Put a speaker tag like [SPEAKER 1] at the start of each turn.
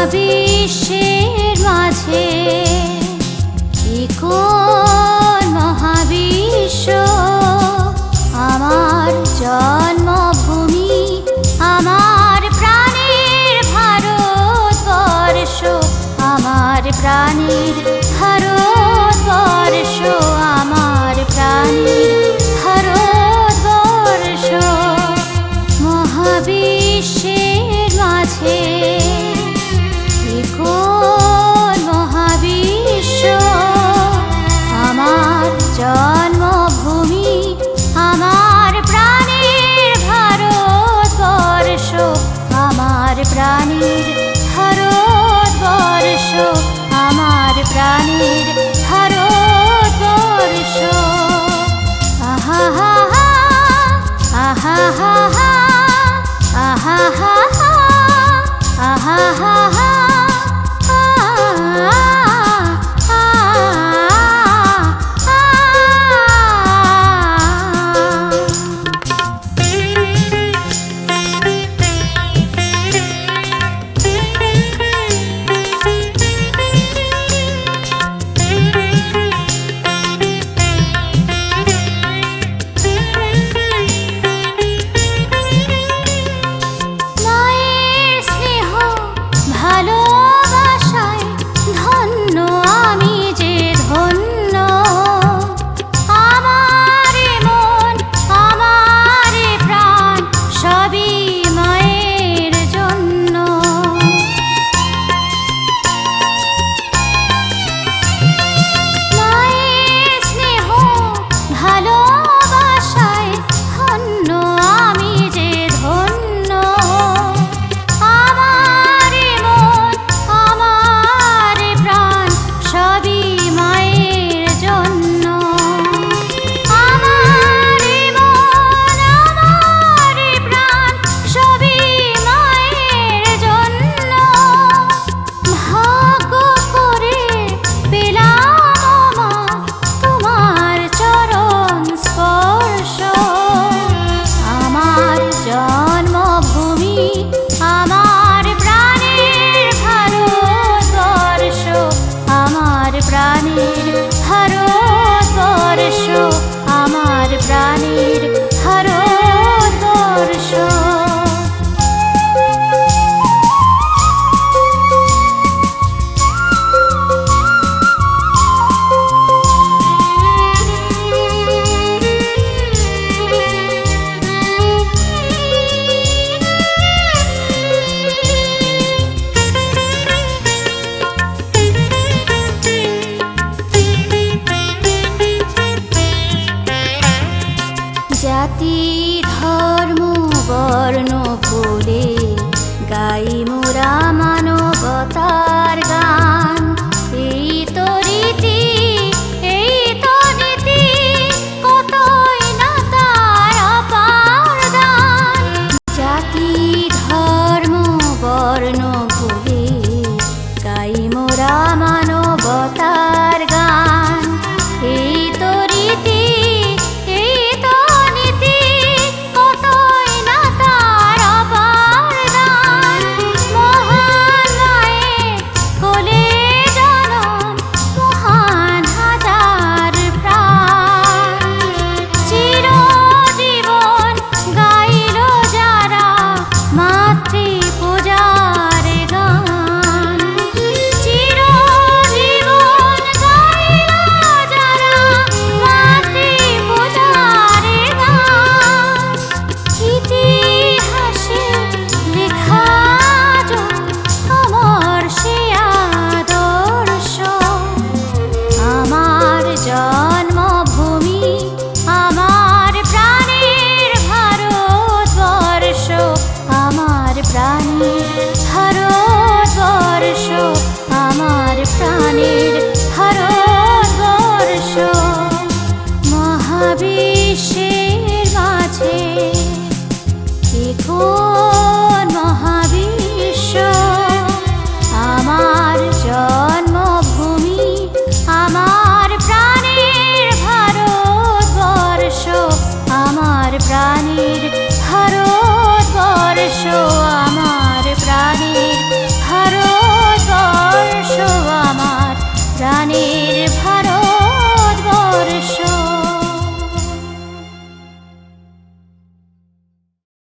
[SPEAKER 1] মহাবিশ্বের মাঝে কোন মহাবিশ্ব আমার জন্মভূমি, আমার প্রাণের ভারতবর্ষ, আমার প্রাণের ভারতবর্ষ, আমার প্রাণের ভারতবর্ষ। মহাবিশ্বের মাঝে কোন মহাবিশ্ব আমার জন্মভূমি, আমার প্রাণের ভারতবর্ষ, আমার প্রাণের ভারতবর্ষ, আমার প্রাণের ভারতবর্ষ। আহা হা হা, আহা হা হা, আহা হা হা, আহা হা হা। জাতি ধর্ম বর্ণ ভুলে গাই মোরা মানবতার গান। এই তো রীতি, এই তো নীতি, কতই না তার অপার দান। জাতি ধর্ম বর্ণ ভুলে গাই মোরা মানবতার